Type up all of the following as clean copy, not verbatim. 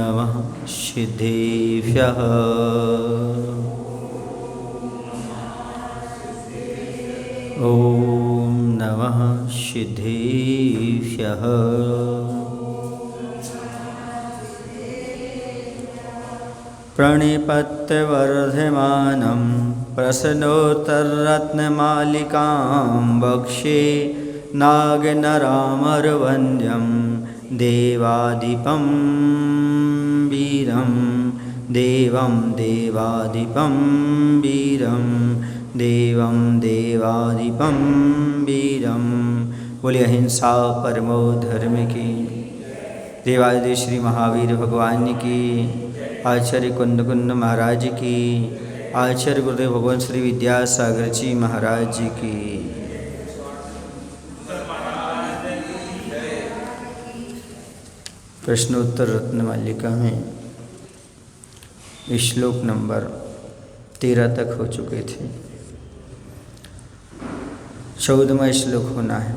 नमः सिद्धेभ्यः। ॐ नमः सिद्धेभ्यः। प्रणिपत्यवर्धमानं प्रसन्नोत्तररत्नमालिकां वक्षे नागनरामरवन्द्यं देवादिपं वीरं देवं देवादिपं वीरं देवं देवादिपं वीरं। बोलिए अहिंसा परमो धर्म की। देवादिदेव श्री महावीर भगवान की, आचार्य कुंद कुंद महाराज की, आचार्य गुरुदेव भगवान श्री विद्यासागर जी महाराज की। प्रश्नोत्तर रत्नमालिका में श्लोक नंबर 13 तक हो चुके थे। 14वां श्लोक होना है।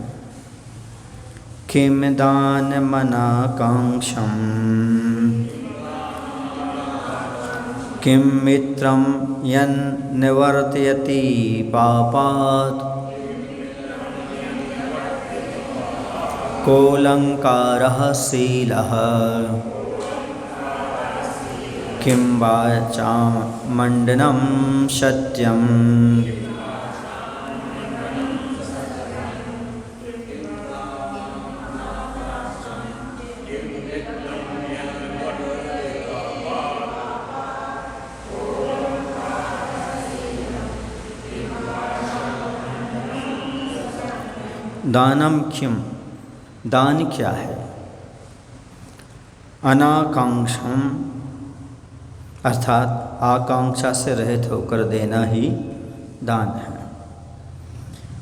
किम दानमनाकांक्षं किं मित्रं यन्निवर्तयति पापात् कोऽलङ्कारः शीलः किं वाचामण्डनं सत्यम्। दानम किम, दान क्या है? अनाकांक्षम अर्थात आकांक्षा से रहित होकर देना ही दान है।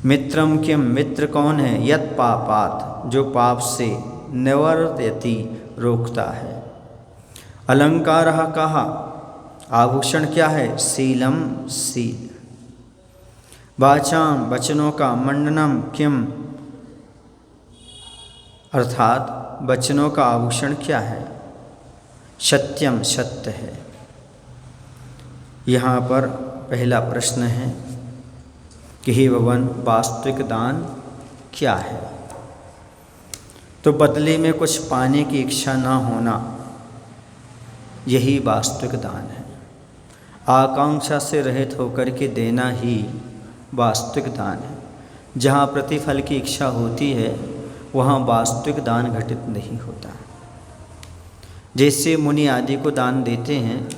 मित्रम किम, मित्र कौन है? यत पापात, जो पाप से, निवर्तयति, रोकता है। अलंकार कहा, आभूषण क्या है? शीलम, शील। वाचाम, वचनों का। मंडनम किम, अर्थात वचनों का आभूषण क्या है? सत्यम, सत्य है। यहाँ पर पहला प्रश्न है कि हे भगवान, वास्तविक दान क्या है? तो बदले में कुछ पाने की इच्छा ना होना, यही वास्तविक दान है। आकांक्षा से रहित होकर के देना ही वास्तविक दान है। जहाँ प्रतिफल की इच्छा होती है वहाँ वास्तविक दान घटित नहीं होता। जैसे मुनि आदि को दान देते हैं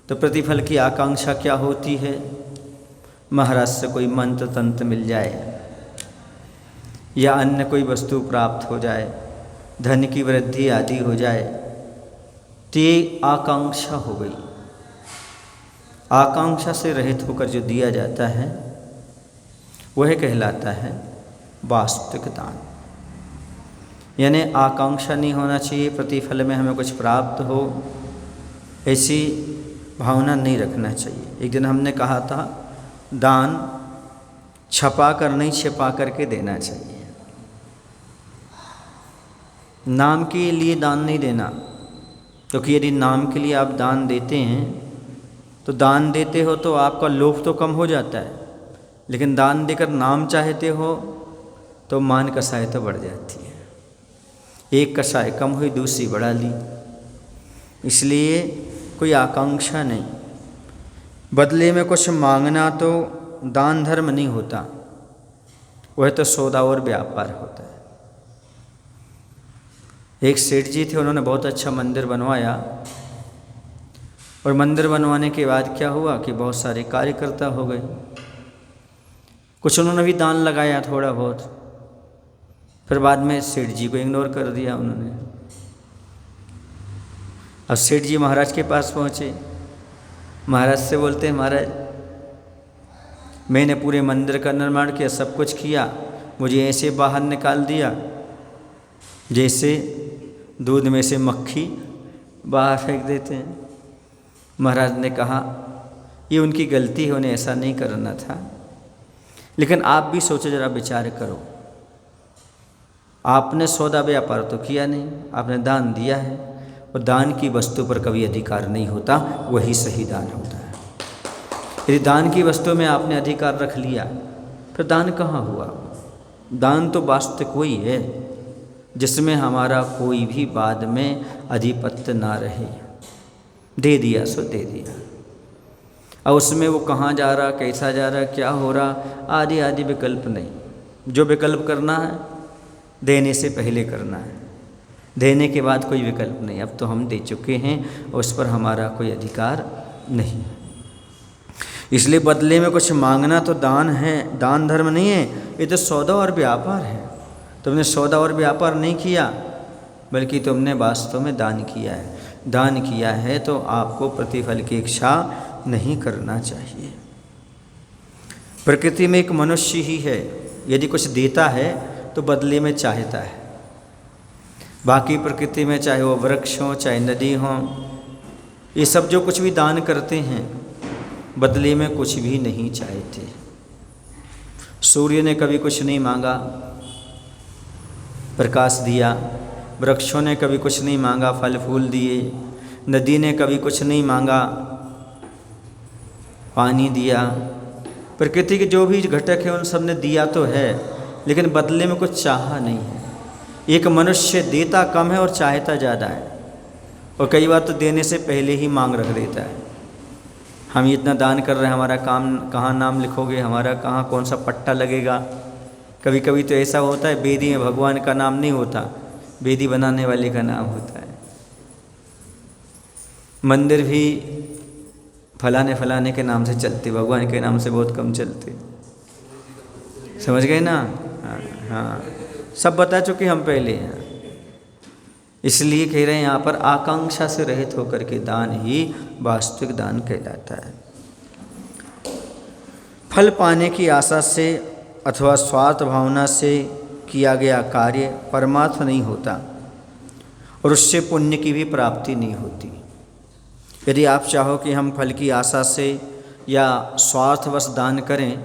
तो प्रतिफल की आकांक्षा क्या होती है? महाराज से कोई मंत्र तंत्र मिल जाए या अन्य कोई वस्तु प्राप्त हो जाए, धन की वृद्धि आदि हो जाए, तो ये आकांक्षा हो गई। आकांक्षा से रहित होकर जो दिया जाता है वह कहलाता है वास्तविक दान। यानी आकांक्षा नहीं होना चाहिए प्रतिफल में हमें कुछ प्राप्त हो, ऐसी भावना नहीं रखना चाहिए। एक दिन हमने कहा था दान छपा कर नहीं, छिपा करके देना चाहिए। नाम के लिए दान नहीं देना, क्योंकि यदि नाम के लिए आप दान देते हैं तो दान देते हो तो आपका लोभ तो कम हो जाता है, लेकिन दान देकर नाम चाहते हो तो मान कसायता बढ़ जाती है। एक कसाय कम हुई, दूसरी बढ़ा ली। इसलिए कोई आकांक्षा नहीं। बदले में कुछ मांगना तो दान धर्म नहीं होता, वह तो सौदा और व्यापार होता है। एक सेठ जी थे, उन्होंने बहुत अच्छा मंदिर बनवाया और मंदिर बनवाने के बाद क्या हुआ कि बहुत सारे कार्यकर्ता हो गए। कुछ उन्होंने भी दान लगाया थोड़ा बहुत, फिर बाद में सेठ जी को इग्नोर कर दिया उन्होंने। अब सेठ जी महाराज के पास पहुँचे, महाराज से बोलते हैं महाराज मैंने पूरे मंदिर का निर्माण किया, सब कुछ किया, मुझे ऐसे बाहर निकाल दिया जैसे दूध में से मक्खी बाहर फेंक देते हैं। महाराज ने कहा ये उनकी गलती है, उन्हें ऐसा नहीं करना था, लेकिन आप भी सोचो, जरा विचार करो। आपने सौदा व्यापार तो किया नहीं, आपने दान दिया है, और दान की वस्तु पर कभी अधिकार नहीं होता, वही सही दान होता है। यदि दान की वस्तु में आपने अधिकार रख लिया, फिर दान कहाँ हुआ? दान तो वास्तविक वही है जिसमें हमारा कोई भी बाद में अधिपत्य ना रहे। दे दिया सो दे दिया, और उसमें वो कहाँ जा रहा, कैसा जा रहा, क्या हो रहा, आदि आदि विकल्प नहीं। जो विकल्प करना है देने से पहले करना है, देने के बाद कोई विकल्प नहीं। अब तो हम दे चुके हैं और उस पर हमारा कोई अधिकार नहीं। इसलिए बदले में कुछ मांगना तो दान है, दान धर्म नहीं है, ये तो सौदा और व्यापार है। तुमने सौदा और व्यापार नहीं किया, बल्कि तुमने वास्तव में दान किया है। दान किया है तो आपको प्रतिफल की इच्छा नहीं करना चाहिए। प्रकृति में एक मनुष्य ही है, यदि कुछ देता है तो बदले में चाहता है। बाकी प्रकृति में चाहे वो वृक्ष हो, चाहे नदी हो, ये सब जो कुछ भी दान करते हैं बदले में कुछ भी नहीं चाहते। सूर्य ने कभी कुछ नहीं मांगा, प्रकाश दिया। वृक्षों ने कभी कुछ नहीं मांगा, फल फूल दिए। नदी ने कभी कुछ नहीं मांगा, पानी दिया। प्रकृति के जो भी घटक है उन सब ने दिया तो है, लेकिन बदले में कुछ चाहा नहीं है। एक मनुष्य देता कम है और चाहता ज़्यादा है, और कई बार तो देने से पहले ही मांग रख देता है। हम इतना दान कर रहे हैं, हमारा काम कहाँ नाम लिखोगे, हमारा कहाँ कौन सा पट्टा लगेगा। कभी कभी तो ऐसा होता है वेदी में भगवान का नाम नहीं होता, वेदी बनाने वाले का नाम होता है। मंदिर भी फलाने फलाने के नाम से चलते, भगवान के नाम से बहुत कम चलते। समझ गए ना? हाँ, सब बता चुके हम पहले हैं। इसलिए कह रहे हैं यहाँ पर आकांक्षा से रहित होकर के दान ही वास्तविक दान कहलाता है। फल पाने की आशा से अथवा स्वार्थ भावना से किया गया कार्य परमार्थ नहीं होता और उससे पुण्य की भी प्राप्ति नहीं होती। यदि आप चाहो कि हम फल की आशा से या स्वार्थवश दान करें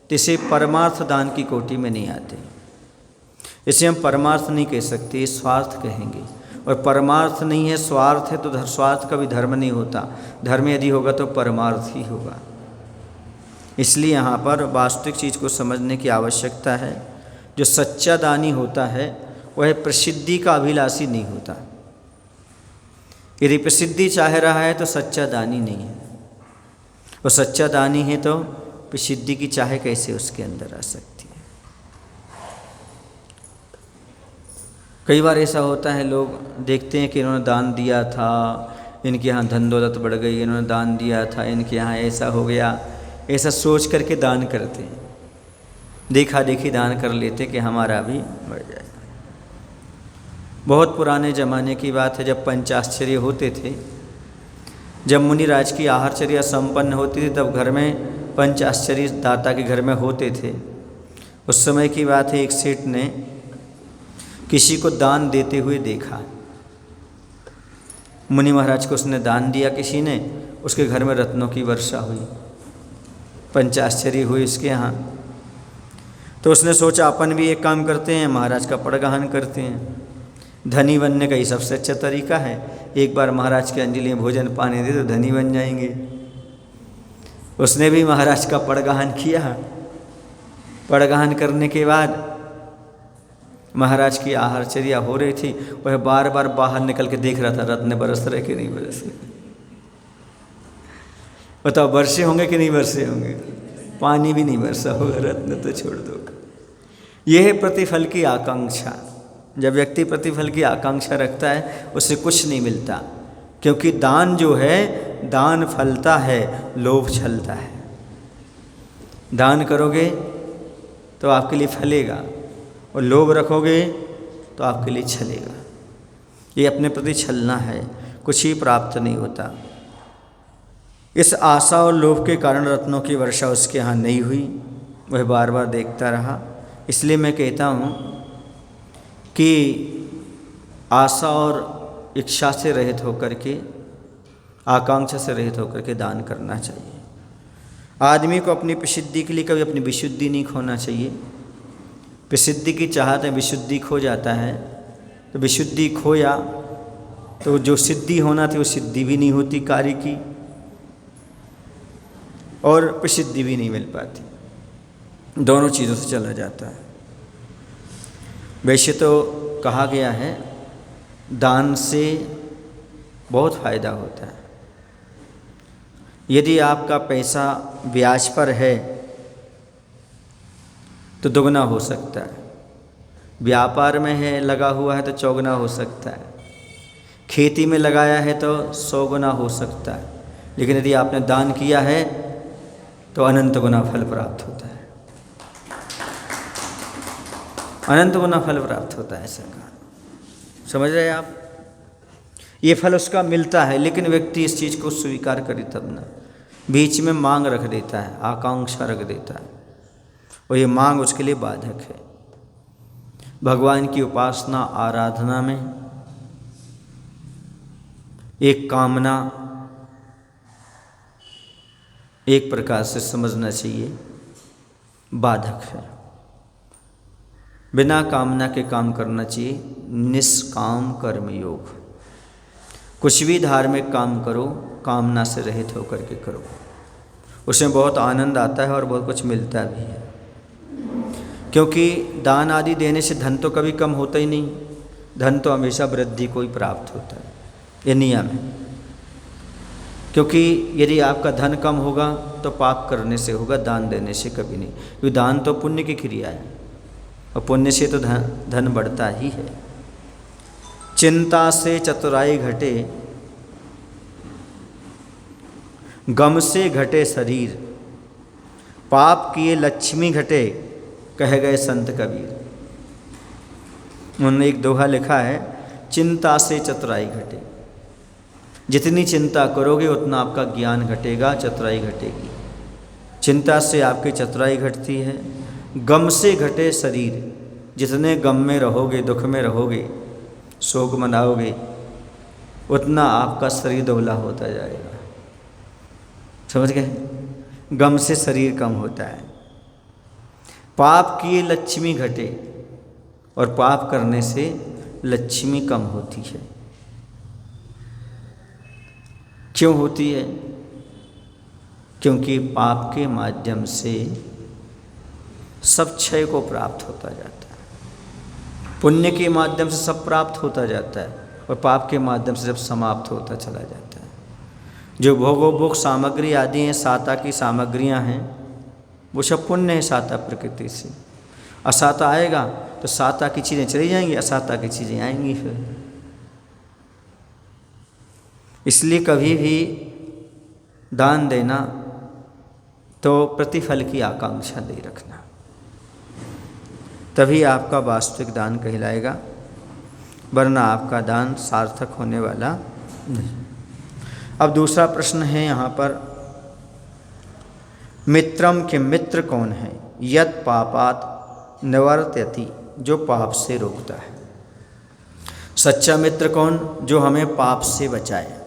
तो इसे परमार्थ दान की कोटि में नहीं आते। इसे हम परमार्थ नहीं कह सकते, स्वार्थ कहेंगे। और परमार्थ नहीं है, स्वार्थ है, तो स्वार्थ का भी धर्म नहीं होता। धर्म यदि होगा तो परमार्थ ही होगा। इसलिए यहाँ पर वास्तविक चीज़ को समझने की आवश्यकता है। जो सच्चा दानी होता है वह प्रसिद्धि का अभिलाषी नहीं होता। यदि प्रसिद्धि चाह रहा है तो सच्चा दानी नहीं है। वो सच्चा दानी है तो प्रसिद्धि की चाह कैसे उसके अंदर आ सकती है। कई बार ऐसा होता है, लोग देखते हैं कि इन्होंने दान दिया था, इनके यहाँ धन दौलत बढ़ गई, इन्होंने दान दिया था, इनके यहाँ ऐसा हो गया, ऐसा सोच करके दान करते हैं। देखा देखी दान कर लेते कि हमारा भी बढ़ जाए। बहुत पुराने ज़माने की बात है, जब पंचाश्चर्य होते थे, जब मुनिराज की आहारचर्या संपन्न होती थी, तब घर में पंचाश्चर्य दाता के घर में होते थे। उस समय की बात है, एक सेठ ने किसी को दान देते हुए देखा। मुनि महाराज को उसने दान दिया किसी ने, उसके घर में रत्नों की वर्षा हुई, पंचाश्चर्य हुई उसके यहाँ। तो उसने सोचा अपन भी एक काम करते हैं, महाराज का पड़गहन करते हैं। धनी बनने का ही सबसे अच्छा तरीका है, एक बार महाराज के अंजलि में भोजन पानी दे तो धनी बन जाएंगे। उसने भी महाराज का पड़गहन किया। पड़गहन करने के बाद महाराज की आहारचर्या हो रही थी, वह बार बार बाहर निकल के देख रहा था रत्न बरस रहे कि नहीं बरस रहे। बताओ बरसे होंगे कि नहीं बरसे होंगे? पानी भी नहीं बरसा होगा, रत्न तो छोड़ दो। यह है प्रतिफल की आकांक्षा। जब व्यक्ति प्रतिफल की आकांक्षा रखता है उससे कुछ नहीं मिलता, क्योंकि दान जो है, दान फलता है, लोभ छलता है। दान करोगे तो आपके लिए फलेगा, और लोभ रखोगे तो आपके लिए छलेगा। ये अपने प्रति छलना है, कुछ ही प्राप्त नहीं होता। इस आशा और लोभ के कारण रत्नों की वर्षा उसके यहाँ नहीं हुई, वह बार बार देखता रहा। इसलिए मैं कहता हूँ कि आशा और इच्छा से रहित होकर के, आकांक्षा से रहित होकर के दान करना चाहिए। आदमी को अपनी प्रसिद्धि के लिए कभी अपनी विशुद्धि नहीं खोना चाहिए। प्रसिद्धि की चाहत में विशुद्धि खो जाता है, तो विशुद्धि खोया तो जो सिद्धि होना थी वो सिद्धि भी नहीं होती कार्य की, और प्रसिद्धि भी नहीं मिल पाती, दोनों चीज़ों से चला जाता है। वैसे तो कहा गया है दान से बहुत फ़ायदा होता है। यदि आपका पैसा ब्याज पर है तो दुगना हो सकता है, व्यापार में है लगा हुआ है तो चौगुना हो सकता है, खेती में लगाया है तो 100 गुना हो सकता है, लेकिन यदि आपने दान किया है तो अनंत गुना फल प्राप्त होता है, अनंत गुना फल प्राप्त होता है। ऐसा कहा, समझ रहे हैं आप? ये फल उसका मिलता है, लेकिन व्यक्ति इस चीज़ को स्वीकार करे तब ना, बीच में मांग रख देता है, आकांक्षा रख देता है, और ये मांग उसके लिए बाधक है। भगवान की उपासना आराधना में एक कामना एक प्रकार से समझना चाहिए बाधक है। बिना कामना के काम करना चाहिए, निष्काम कर्म योग। कुछ भी धार्मिक काम करो कामना से रहित होकर के करो, उसमें बहुत आनंद आता है और बहुत कुछ मिलता भी है। क्योंकि दान आदि देने से धन तो कभी कम होता ही नहीं, धन तो हमेशा वृद्धि को ही प्राप्त होता है, ये नियम है। क्योंकि यदि आपका धन कम होगा तो पाप करने से होगा, दान देने से कभी नहीं, क्योंकि दान तो पुण्य की क्रिया है और पुण्य से तो धन बढ़ता ही है। चिंता से चतुराई घटे, गम से घटे शरीर, पाप किए लक्ष्मी घटे, कह गए संत कबीर। उन्होंने एक दोहा लिखा है, चिंता से चतुराई घटे। जितनी चिंता करोगे उतना आपका ज्ञान घटेगा, चतुराई घटेगी। चिंता से आपकी चतुराई घटती है। गम से घटे शरीर, जितने गम में रहोगे, दुख में रहोगे, शोक मनाओगे, उतना आपका शरीर दुबला होता जाएगा। समझ गए? गम से शरीर कम होता है। पाप किए लक्ष्मी घटे, और पाप करने से लक्ष्मी कम होती है। क्यों होती है? क्योंकि पाप के माध्यम से सब क्षय को प्राप्त होता जाता है, पुण्य के माध्यम से सब प्राप्त होता जाता है, और पाप के माध्यम से सब समाप्त होता चला जाता है। जो भोगोपभोग सामग्री आदि हैं, साता की सामग्रियां हैं, वो सब पुण्य है साता प्रकृति से। असाता आएगा तो साता की चीज़ें चली जाएंगी, असाता की चीज़ें आएंगी फिर। इसलिए कभी भी दान देना तो प्रतिफल की आकांक्षा नहीं रखना, तभी आपका वास्तविक दान कहलाएगा, वरना आपका दान सार्थक होने वाला नहीं। अब दूसरा प्रश्न है यहाँ पर, मित्रम के मित्र कौन है? यत पापात निवर्त्यति, जो पाप से रोकता है। सच्चा मित्र कौन? जो हमें पाप से बचाए।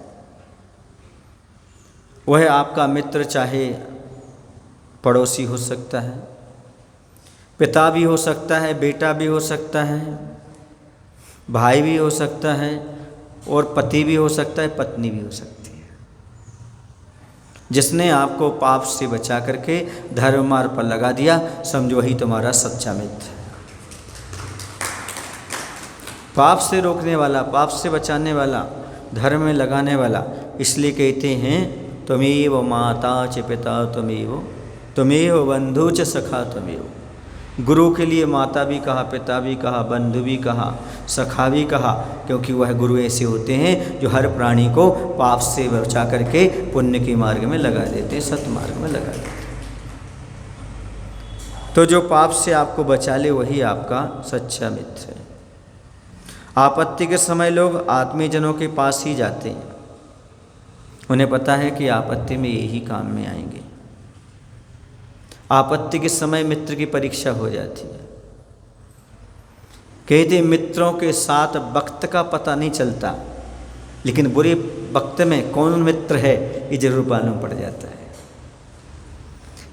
वह आपका मित्र चाहे पड़ोसी हो सकता है, पिता भी हो सकता है, बेटा भी हो सकता है, भाई भी हो सकता है, और पति भी हो सकता है, पत्नी भी हो सकती है। जिसने आपको पाप से बचा करके धर्म मार्ग पर लगा दिया, समझो वही तुम्हारा सच्चा मित्र है। पाप से रोकने वाला, पाप से बचाने वाला, धर्म में लगाने वाला। इसलिए कहते हैं, त्वमेव माता च पिता त्वमेव, त्वमेव बंधु च सखा त्वमेव। गुरु के लिए माता भी कहा, पिता भी कहा, बंधु भी कहा, सखा भी कहा, क्योंकि वह गुरु ऐसे होते हैं जो हर प्राणी को पाप से बचा करके पुण्य के मार्ग में लगा देते हैं, सत्मार्ग में लगा देते हैं। तो जो पाप से आपको बचा ले वही आपका सच्चा मित्र है। आपत्ति के समय लोग आत्मीयजनों के पास ही जाते हैं, उन्हें पता है कि आपत्ति में यही काम में आएंगे। आपत्ति के समय मित्र की परीक्षा हो जाती है। कहते मित्रों के साथ वक्त का पता नहीं चलता, लेकिन बुरे वक्त में कौन मित्र है ये जरूर मालूम पड़ जाता है।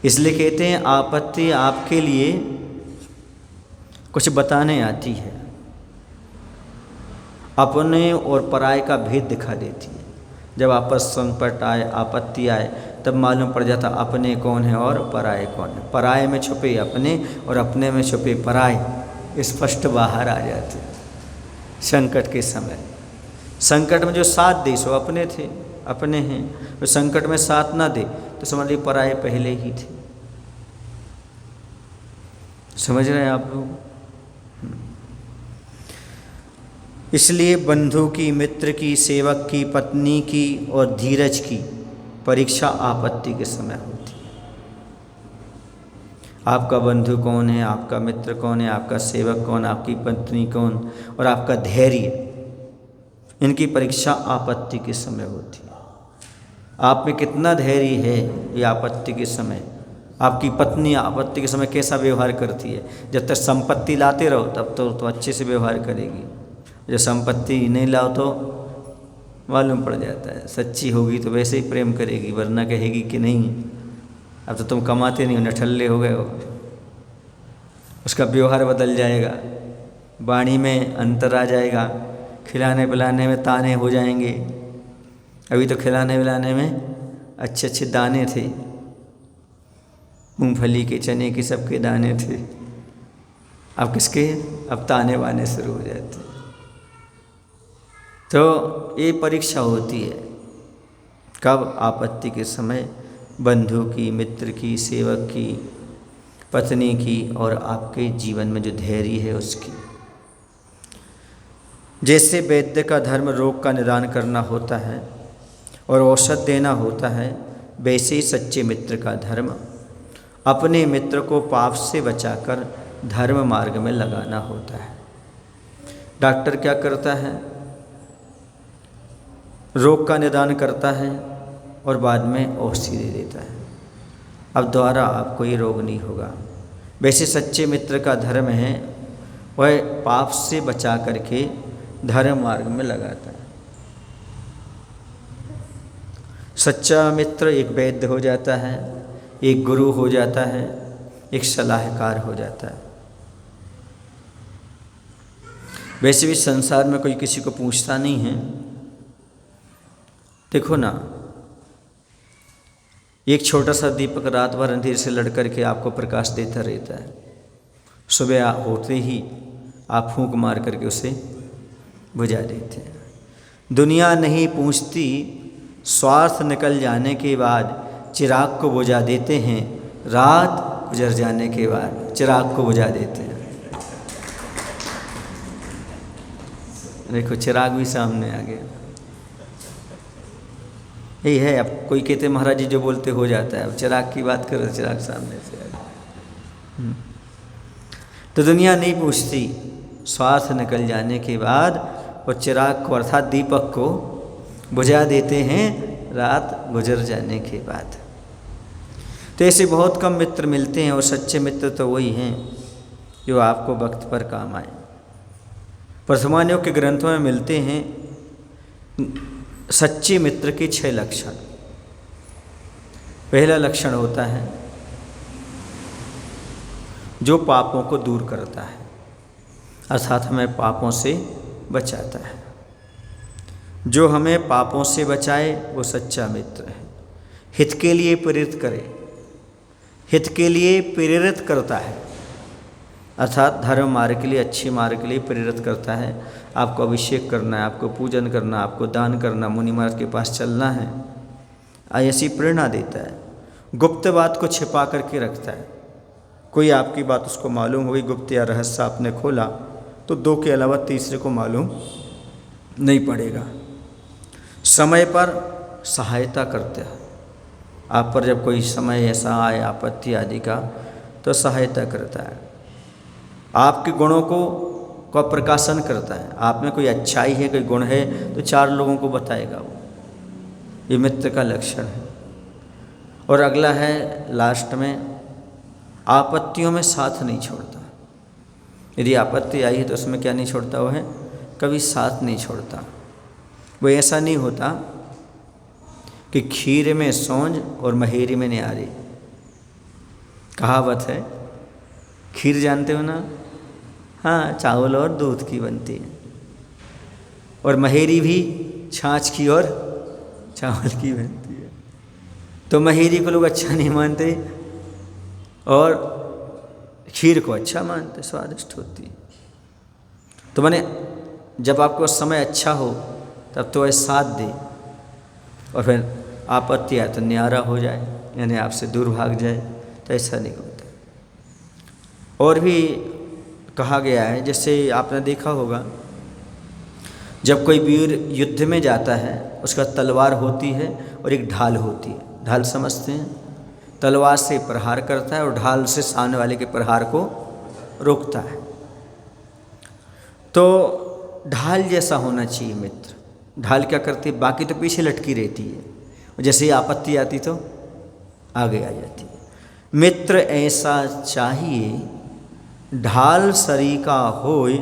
इसलिए कहते हैं आपत्ति आपके लिए कुछ बताने आती है। अपने और पराये का भेद दिखा देती है। जब आपस संकट आए, आपत्ति आए, तब मालूम पड़ जाता अपने कौन है और पराये कौन है। पराये में छुपे अपने और अपने में छुपे पराये स्पष्ट बाहर आ जाते संकट के समय। संकट में जो साथ दे सो अपने थे, अपने हैं। तो संकट में साथ ना दे तो समझ लीजिए पराये पहले ही थे। समझ रहे हैं आप लोग? इसलिए बंधु की, मित्र की, सेवक की, पत्नी की और धीरज की परीक्षा आपत्ति के समय होती है। आपका बंधु कौन है, आपका मित्र कौन है, आपका सेवक कौन, आपकी पत्नी कौन और आपका धैर्य, इनकी परीक्षा आपत्ति के समय होती है। आप में कितना धैर्य है ये आपत्ति के समय। आपकी पत्नी आपत्ति के समय कैसा व्यवहार करती है। जब तक संपत्ति लाते रहो तब तो अच्छे से व्यवहार करेगी। जब संपत्ति नहीं लाओ तो मालूम पड़ जाता है। सच्ची होगी तो वैसे ही प्रेम करेगी, वरना कहेगी कि नहीं अब तो तुम कमाते नहीं हो, नठल्ले हो गए हो। उसका व्यवहार बदल जाएगा, वाणी में अंतर आ जाएगा, खिलाने पिलाने में ताने हो जाएंगे। अभी तो खिलाने पिलाने में अच्छे अच्छे दाने थे, मूंगफली के, चने के, सबके दाने थे। अब किसके? अब ताने बाने शुरू हो जाते हैं। तो ये परीक्षा होती है कब? आपत्ति के समय। बंधु की, मित्र की, सेवक की, पत्नी की और आपके जीवन में जो धैर्य है उसकी। जैसे वैद्य का धर्म रोग का निदान करना होता है और औषध देना होता है, वैसे ही सच्चे मित्र का धर्म अपने मित्र को पाप से बचाकर धर्म मार्ग में लगाना होता है। डॉक्टर क्या करता है? रोग का निदान करता है और बाद में औषधि दे देता है। अब दोबारा आपको ये रोग नहीं होगा। वैसे सच्चे मित्र का धर्म है वह पाप से बचा करके धर्म मार्ग में लगाता है। सच्चा मित्र एक वैद्य हो जाता है, एक गुरु हो जाता है, एक सलाहकार हो जाता है। वैसे भी संसार में कोई किसी को पूछता नहीं है। देखो ना, एक छोटा सा दीपक रात भर अंधेरे से लड़ करके आपको प्रकाश देता रहता है। सुबह होते ही आप फूंक मार करके उसे बुझा देते हैं। दुनिया नहीं पूछती, स्वार्थ निकल जाने के बाद चिराग को बुझा देते हैं। रात गुजर जाने के बाद चिराग को बुझा देते हैं। देखो चिराग भी सामने आ गया। यही है। अब कोई कहते महाराज जी जो बोलते हो जाता है। अब चिराग की बात करो, चिराग सामने से आ गया। तो दुनिया नहीं पूछती, स्वार्थ निकल जाने के बाद वो चिराग को अर्थात दीपक को बुझा देते हैं रात गुजर जाने के बाद। तो ऐसे बहुत कम मित्र मिलते हैं और सच्चे मित्र तो वही हैं जो आपको वक्त पर काम आए। वर्तमानियों के ग्रंथों में मिलते हैं सच्चे मित्र के 6 लक्षण। पहला लक्षण होता है जो पापों को दूर करता है, अर्थात हमें पापों से बचाता है। जो हमें पापों से बचाए वो सच्चा मित्र है। हित के लिए प्रेरित करे, हित के लिए प्रेरित करता है, अर्थात धर्म मार्ग के लिए, अच्छे मार्ग के लिए प्रेरित करता है। आपको अभिषेक करना है, आपको पूजन करना, आपको दान करना, मुनि महाराज के पास चलना है, ऐसी प्रेरणा देता है। गुप्त बात को छिपा करके रखता है। कोई आपकी बात उसको मालूम हुई, गुप्त या रहस्य आपने खोला, तो 2 के अलावा तीसरे को मालूम नहीं पड़ेगा। समय पर सहायता करते हैं। आप पर जब कोई समय ऐसा आए आपत्ति आदि का, तो सहायता करता है। आपके गुणों को प्रकाशन करता है। आप में कोई अच्छाई है, कोई गुण है, तो 4 लोगों को बताएगा वो। ये मित्र का लक्षण है। और अगला है लास्ट में, आपत्तियों में साथ नहीं छोड़ता। यदि आपत्ति आई है तो उसमें क्या नहीं छोड़ता? वो है कभी साथ नहीं छोड़ता। वो ऐसा नहीं होता कि खीर में सौंज और महेरी में न्यारी। कहावत है, खीर जानते हो ना? हाँ, चावल और दूध की बनती है। और महेरी भी छाछ की और चावल की बनती है। तो महेरी को लोग अच्छा नहीं मानते और खीर को अच्छा मानते, स्वादिष्ट होती है। तो मैंने जब आपको समय अच्छा हो तब तो ऐसा साथ दे, और फिर आपत्ति आए तो न्यारा हो जाए, यानी आपसे दूर भाग जाए, तो ऐसा नहीं होता। और भी कहा गया है, जैसे आपने देखा होगा जब कोई वीर युद्ध में जाता है उसका तलवार होती है और एक ढाल होती है। ढाल समझते हैं? तलवार से प्रहार करता है और ढाल से सामने वाले के प्रहार को रोकता है। तो ढाल जैसा होना चाहिए मित्र। ढाल क्या करती है? बाकी तो पीछे लटकी रहती है, और जैसे ही आपत्ति आती तो आगे आ जाती है। मित्र ऐसा चाहिए, ढाल सरीका होए,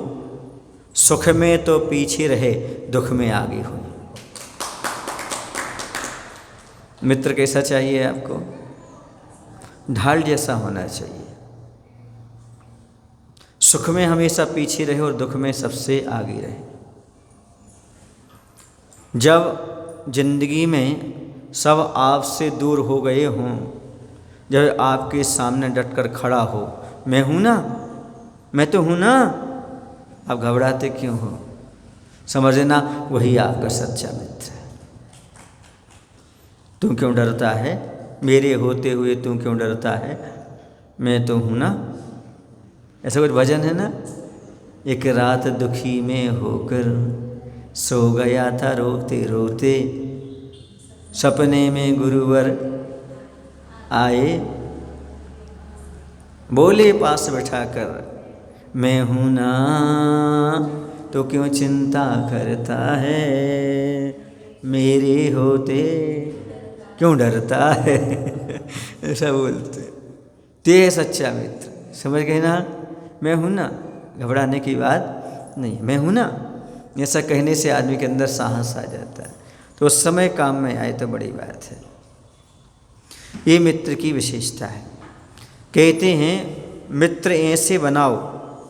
सुख में तो पीछे रहे, दुख में आगे होए। मित्र कैसा चाहिए आपको? ढाल जैसा होना चाहिए, सुख में हमेशा पीछे रहे और दुख में सबसे आगे रहे। जब जिंदगी में सब आपसे दूर हो गए हों, जब आपके सामने डटकर खड़ा हो, मैं हूँ ना, मैं तो हूँ ना, आप घबराते क्यों हो? समझना वही आपका सच्चा मित्र है। तू क्यों डरता है? मेरे होते हुए तू क्यों डरता है? मैं तो हूँ ना। ऐसा कुछ भजन है ना, एक रात दुखी में होकर सो गया था रोते रोते, सपने में गुरुवर आए, बोले पास बैठाकर, मैं हूँ ना, तो क्यों चिंता करता है, मेरे होते क्यों डरता है। ऐसा बोलते। ते है सच्चा मित्र। समझ गए ना? मैं हूँ ना, घबराने की बात नहीं, मैं हूँ ना, ऐसा कहने से आदमी के अंदर साहस आ जाता है, तो उस समय काम में आए तो बड़ी बात है। ये मित्र की विशेषता है। कहते हैं मित्र ऐसे बनाओ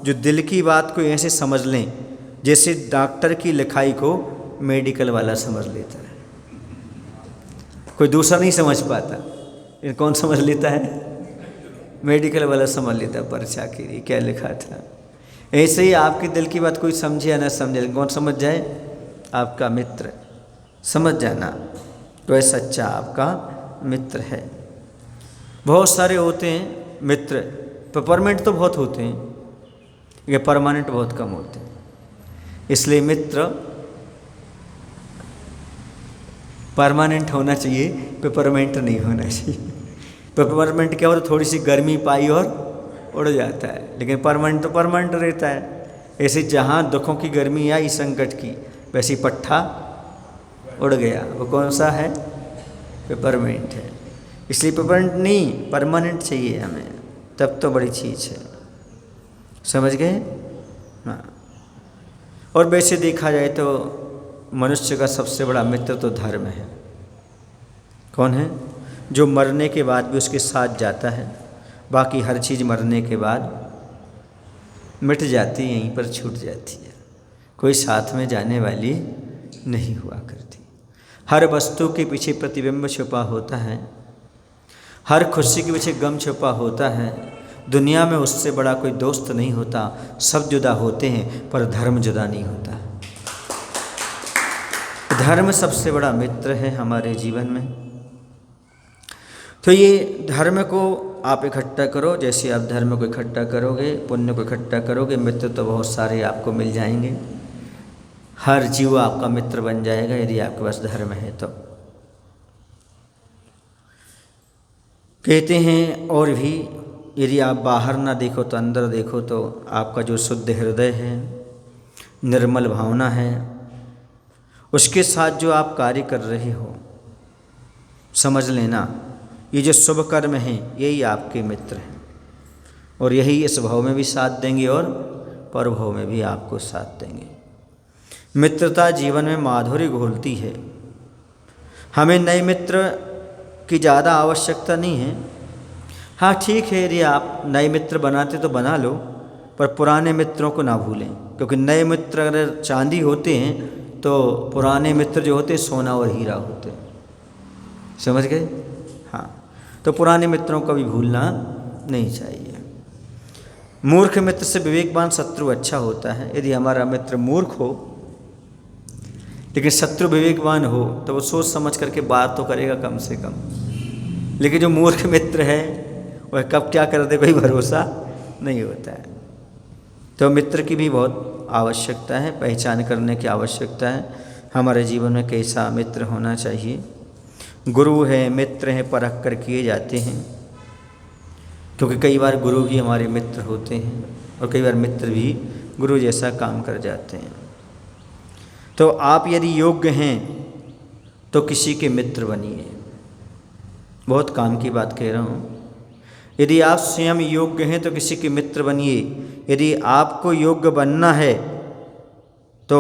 जो दिल की बात को ऐसे समझ लें जैसे डॉक्टर की लिखाई को मेडिकल वाला समझ लेता है। कोई दूसरा नहीं समझ पाता, ये कौन समझ लेता है? मेडिकल वाला समझ लेता है, पर्चा के लिए क्या लिखा था। ऐसे ही आपके दिल की बात कोई समझे या ना समझे, कौन समझ जाए? आपका मित्र। समझ जाना, तो ये सच्चा आपका मित्र है। बहुत सारे होते हैं मित्र, परमानेंट तो बहुत होते हैं, ये परमानेंट बहुत कम होते हैं। इसलिए मित्र परमानेंट होना चाहिए, पेपरमेंट नहीं होना चाहिए। पेपरमेंट क्या होता है? थोड़ी सी गर्मी पाई और उड़ जाता है, लेकिन परमानेंट तो परमानेंट रहता है। ऐसे जहाँ दुखों की गर्मी आई संकट की, वैसी पट्ठा उड़ गया। वो कौन सा है? पेपरमेंट है। इसलिए पेपरमेंट नहीं, परमानेंट चाहिए हमें, तब तो बड़ी चीज़ है। समझ गए? हाँ। और वैसे देखा जाए तो मनुष्य का सबसे बड़ा मित्र तो धर्म है। कौन है? जो मरने के बाद भी उसके साथ जाता है। बाकी हर चीज़ मरने के बाद मिट जाती है, यहीं पर छूट जाती है, कोई साथ में जाने वाली नहीं हुआ करती। हर वस्तु के पीछे प्रतिबिंब छुपा होता है, हर खुशी के पीछे गम छुपा होता है। दुनिया में उससे बड़ा कोई दोस्त नहीं होता। सब जुदा होते हैं पर धर्म जुदा नहीं होता। धर्म सबसे बड़ा मित्र है हमारे जीवन में। तो ये धर्म को आप इकट्ठा करो। जैसे आप धर्म को इकट्ठा करोगे, पुण्य को इकट्ठा करोगे, मित्र तो बहुत सारे आपको मिल जाएंगे। हर जीव आपका मित्र बन जाएगा यदि आपके पास धर्म है तो। कहते हैं और भी, यदि आप बाहर ना देखो तो अंदर देखो, तो आपका जो शुद्ध हृदय है, निर्मल भावना है, उसके साथ जो आप कार्य कर रहे हो, समझ लेना ये जो शुभ कर्म हैं यही आपके मित्र हैं, और यही इस भाव में भी साथ देंगे और परभाव में भी आपको साथ देंगे। मित्रता जीवन में माधुर्य घोलती है। हमें नए मित्र की ज़्यादा आवश्यकता नहीं है। हाँ ठीक है, यदि आप नए मित्र बनाते तो बना लो, पर पुराने मित्रों को ना भूलें, क्योंकि नए मित्र अगर चांदी होते हैं तो पुराने मित्र जो होते सोना और हीरा होते, समझ गए? हाँ, तो पुराने मित्रों को भी भूलना नहीं चाहिए। मूर्ख मित्र से विवेकवान शत्रु अच्छा होता है। यदि हमारा मित्र मूर्ख हो लेकिन शत्रु विवेकवान हो तो वो सोच समझ करके बात तो करेगा कम से कम, लेकिन जो मूर्ख मित्र है वह कब क्या कर दे कोई भरोसा नहीं होता है। तो मित्र की भी बहुत आवश्यकता है, पहचान करने की आवश्यकता है हमारे जीवन में कैसा मित्र होना चाहिए। गुरु है, मित्र हैं, परख कर किए जाते हैं, क्योंकि कई बार गुरु भी हमारे मित्र होते हैं और कई बार मित्र भी गुरु जैसा काम कर जाते हैं। तो आप यदि योग्य हैं तो किसी के मित्र बनिए। बहुत काम की बात कह रहा हूँ। यदि आप स्वयं योग्य हैं तो किसी के मित्र बनिए। यदि आपको योग्य बनना है तो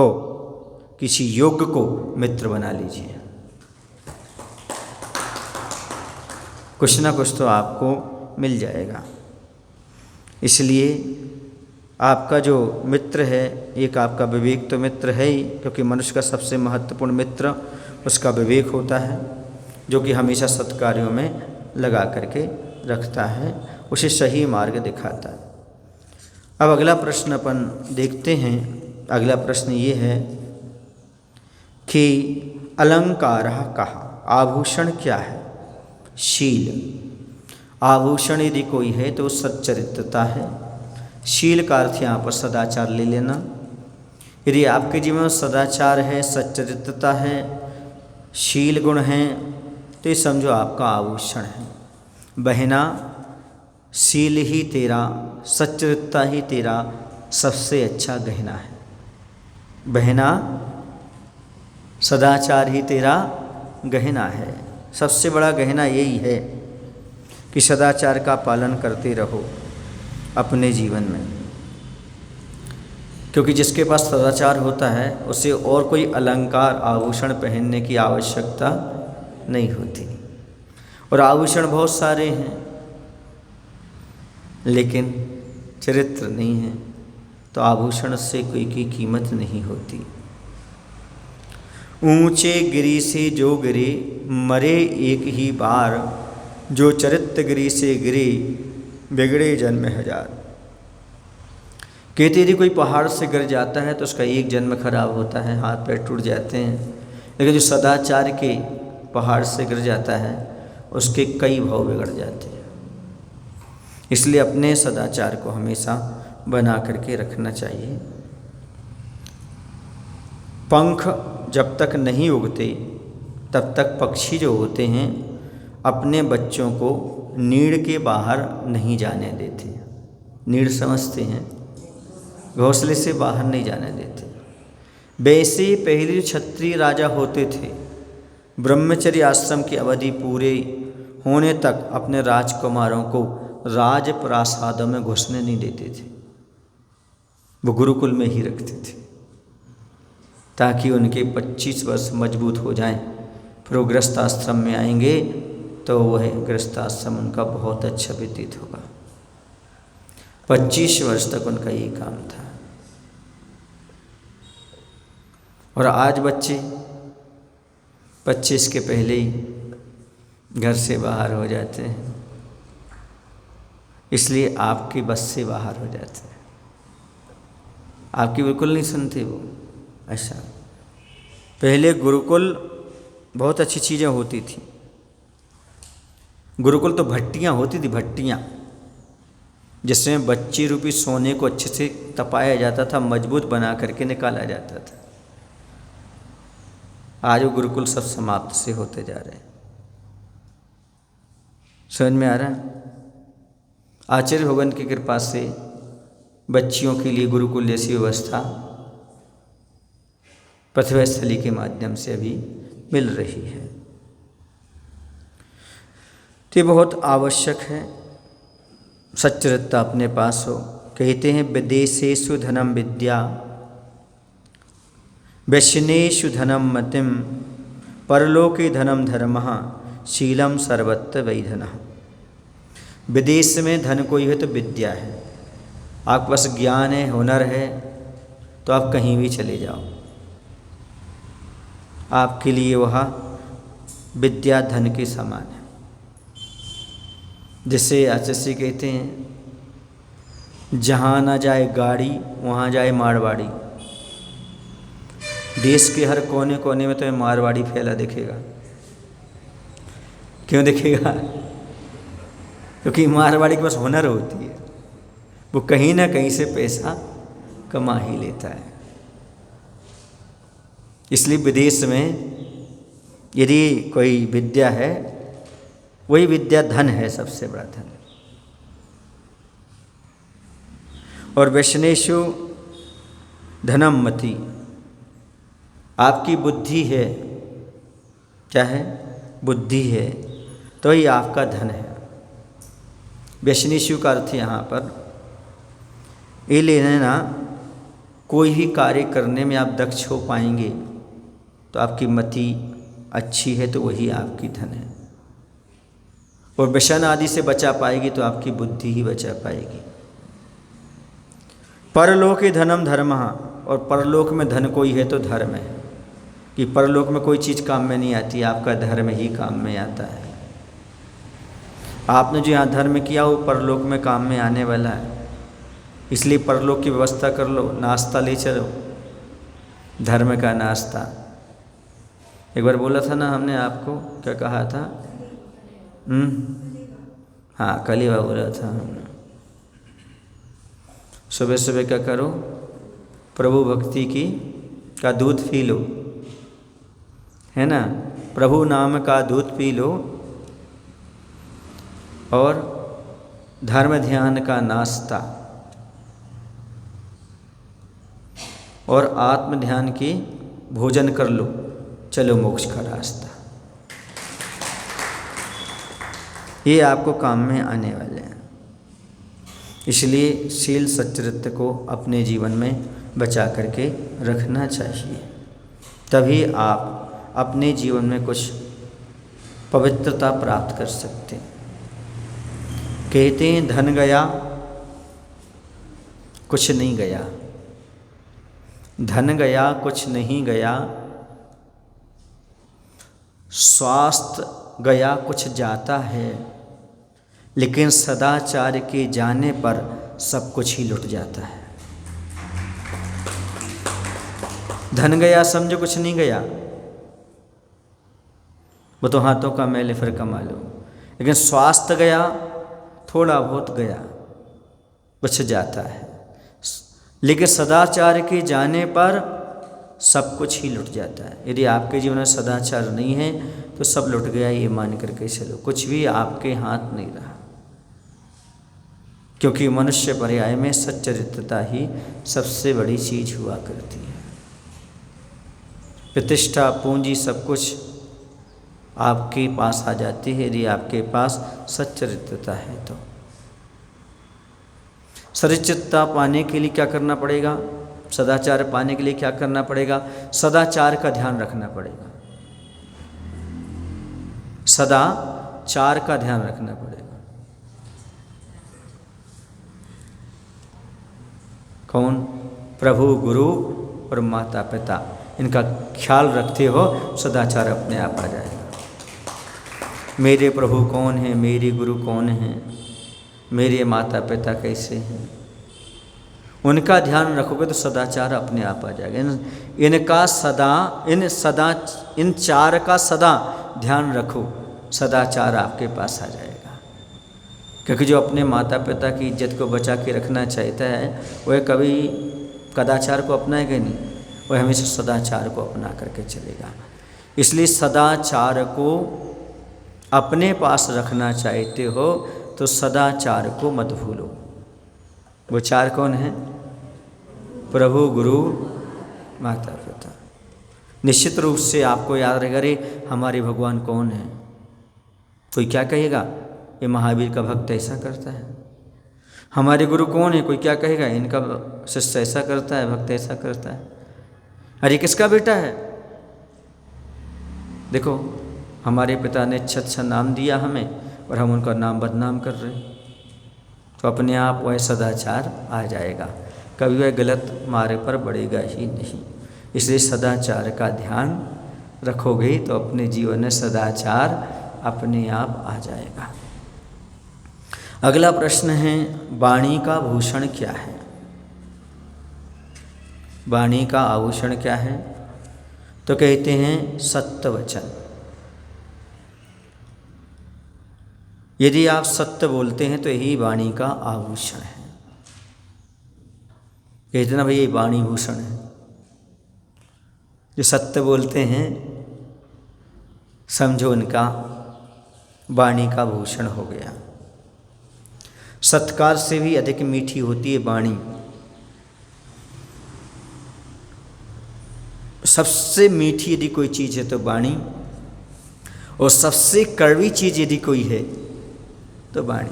किसी योग्य को मित्र बना लीजिए। कुछ ना कुछ तो आपको मिल जाएगा। इसलिए आपका जो मित्र है, एक आपका विवेक तो मित्र है ही, क्योंकि मनुष्य का सबसे महत्वपूर्ण मित्र उसका विवेक होता है, जो कि हमेशा सत्कार्यों में लगा करके रखता है, उसे सही मार्ग दिखाता है। अब अगला प्रश्न अपन देखते हैं। अगला प्रश्न ये है कि अलंकारः कः, आभूषण क्या है? शील। आभूषण यदि कोई है तो सच्चरित्रता है। शील का अर्थ यहाँ पर सदाचार ले लेना। यदि आपके जीवन में सदाचार है, सच्चरित्रता है, शील गुण हैं, तो ये समझो आपका आभूषण है। बहना, शील ही तेरा, सच्चरित्रता ही तेरा सबसे अच्छा गहना है। बहना, सदाचार ही तेरा गहना है। सबसे बड़ा गहना यही है कि सदाचार का पालन करते रहो अपने जीवन में, क्योंकि जिसके पास सदाचार होता है उसे और कोई अलंकार आभूषण पहनने की आवश्यकता नहीं होती। और आभूषण बहुत सारे हैं लेकिन चरित्र नहीं है, तो आभूषण से कोई की कीमत नहीं होती। ऊंचे गिरी से जो गिरे मरे एक ही बार, जो चरित्र गिरी से गिरे बिगड़े जन्म हजार। कहते यदि कोई पहाड़ से गिर जाता है तो उसका एक जन्म खराब होता है, हाथ पैर टूट जाते हैं, लेकिन जो सदाचार के पहाड़ से गिर जाता है उसके कई भाव बिगड़ जाते हैं। इसलिए अपने सदाचार को हमेशा बना करके रखना चाहिए। पंख जब तक नहीं उगते तब तक पक्षी जो होते हैं अपने बच्चों को नीड़ के बाहर नहीं जाने देते। नीड़ समझते हैं, घोंसले से बाहर नहीं जाने देते। वैसे पहले जो क्षत्रिय राजा होते थे ब्रह्मचर्य आश्रम की अवधि पूरे होने तक अपने राजकुमारों को राजप्रासादों में घुसने नहीं देते थे, वो गुरुकुल में ही रखते थे ताकि उनके 25 वर्ष मजबूत हो जाएं। फिर वो गृहस्थाश्रम में आएंगे तो वह गृहस्थाश्रम उनका बहुत अच्छा व्यतीत होगा। 25 वर्ष तक उनका यही काम था। और आज बच्चे 25 के पहले ही घर से बाहर हो जाते हैं, इसलिए आपकी बस से बाहर हो जाते हैं। आपकी बिल्कुल नहीं सुनते वो। ऐसा पहले गुरुकुल बहुत अच्छी चीज़ें होती थी। गुरुकुल तो भट्टियाँ होती थी, भट्टियाँ जिसमें बच्चे रूपी सोने को अच्छे से तपाया जाता था, मजबूत बना करके निकाला जाता था। आज वो गुरुकुल सब समाप्त से होते जा रहे हैं। समझ में आ रहा है? आचार्य भगवान की कृपा से बच्चियों के लिए गुरुकुल जैसी व्यवस्था पृथ्वी स्थली के माध्यम से अभी मिल रही है। तो ये बहुत आवश्यक है सच्चरित्रता अपने पास हो। कहते हैं विदेशेषु धनम विद्या वैश्यनेषु धनम मतिम परलोके धनम धर्मः शीलम सर्वत्र वै धनः। विदेश में धन कोई है तो विद्या है। आपके पास ज्ञान है, हुनर है, तो आप कहीं भी चले जाओ। आपके लिए वह विद्या धन के समान है। जिसे आचार्य कहते हैं, जहाँ ना जाए गाड़ी वहाँ जाए मारवाड़ी। देश के हर कोने कोने में तुम्हें मारवाड़ी फैला दिखेगा। क्यों दिखेगा? क्योंकि मारवाड़ी के पास हुनर होती है, वो कहीं ना कहीं से पैसा कमा ही लेता है। इसलिए विदेश में यदि कोई विद्या है, वही विद्या धन है, सबसे बड़ा धन। और व्यसनेषु धनम मति, आपकी बुद्धि है, क्या है? बुद्धि है, तो ही आपका धन है। व्यसनेषु का अर्थ यहाँ पर ये लेना, कोई भी कार्य करने में आप दक्ष हो पाएंगे तो आपकी मति अच्छी है, तो वही आपकी धन है। और व्यसन आदि से बचा पाएगी तो आपकी बुद्धि ही बचा पाएगी। परलोके धनम धर्मः, और परलोक में धन कोई है तो धर्म है। कि परलोक में कोई चीज़ काम में नहीं आती, आपका धर्म ही काम में आता है। आपने जो यहाँ धर्म किया वो परलोक में काम में आने वाला है। इसलिए परलोक की व्यवस्था कर लो, नाश्ता ले चलो, धर्म का नाश्ता। एक बार बोला था ना हमने आपको, क्या कहा था? हाँ, कल ही बोला था हमने। सुबह सुबह क्या करो? प्रभु भक्ति की का दूध पी लो, है ना? प्रभु नाम का दूध पी लो, और धर्म ध्यान का नाश्ता, और आत्म ध्यान की भोजन कर लो, चलो मोक्ष का रास्ता। ये आपको काम में आने वाले हैं। इसलिए शील सच्चरित्र को अपने जीवन में बचा करके रखना चाहिए, तभी आप अपने जीवन में कुछ पवित्रता प्राप्त कर सकते हैं। कहते हैं धन गया कुछ नहीं गया, धन गया कुछ नहीं गया, स्वास्थ्य गया कुछ जाता है, लेकिन सदाचार के जाने पर सब कुछ ही लुट जाता है। धन गया समझो कुछ नहीं गया, वो तो हाथों का मैल फिर कमा लो। लेकिन स्वास्थ्य गया, थोड़ा बहुत गया, बच जाता है। लेकिन सदाचार के जाने पर सब कुछ ही लुट जाता है। यदि आपके जीवन में सदाचार नहीं है तो सब लुट गया, ये मान करके चलो, कुछ भी आपके हाथ नहीं रहा। क्योंकि मनुष्य पर्याय में सच्चरित्रता ही सबसे बड़ी चीज हुआ करती है। प्रतिष्ठा, पूंजी, सब कुछ आपके पास आ जाती है यदि आपके पास सच्चरित्रता है तो। सच्चरित्रता पाने के लिए क्या करना पड़ेगा? सदाचार पाने के लिए क्या करना पड़ेगा? सदाचार का ध्यान रखना पड़ेगा। सदाचार का ध्यान रखना पड़ेगा। कौन? प्रभु, गुरु और माता पिता, इनका ख्याल रखते हो, सदाचार अपने आप आ जाएगा। मेरे प्रभु कौन है, मेरे गुरु कौन हैं, मेरे माता पिता कैसे हैं, उनका ध्यान रखोगे तो सदाचार अपने आप आ जाएगा। इन चार का सदा ध्यान रखो, सदाचार आपके पास आ जाएगा। क्योंकि जो अपने माता पिता की इज्जत को बचा के रखना चाहता है वह कभी कदाचार को अपनाएगा नहीं, वह हमेशा सदाचार को अपना करके चलेगा। इसलिए सदाचार को अपने पास रखना चाहते हो तो सदाचार को मत भूलो। वो चार कौन हैं? प्रभु, गुरु, माता पिता। निश्चित रूप से आपको याद रहेगा, अरे हमारे भगवान कौन है। कोई क्या कहेगा? ये महावीर का भक्त ऐसा करता है। हमारे गुरु कौन है? कोई क्या कहेगा? इनका शिष्य ऐसा करता है, भक्त ऐसा करता है। अरे किसका बेटा है? देखो, हमारे पिता ने अच्छा नाम दिया हमें और हम उनका नाम बदनाम कर रहे हैं, तो अपने आप वह सदाचार आ जाएगा, कभी वह गलत मार्ग पर बढ़ेगा ही नहीं। इसलिए सदाचार का ध्यान रखोगे तो अपने जीवन में सदाचार अपने आप आ जाएगा। अगला प्रश्न है, वाणी का भूषण क्या है? वाणी का आभूषण क्या है? तो कहते हैं सत्य वचन। यदि आप सत्य बोलते हैं तो यही वाणी का आभूषण है। कहते ना भाई ये वाणी भूषण है। जो सत्य बोलते हैं समझो उनका वाणी का भूषण हो गया। सत्कार से भी अधिक मीठी होती है वाणी। सबसे मीठी यदि कोई चीज़ है तो वाणी, और सबसे कड़वी चीज़ यदि कोई है तो वाणी।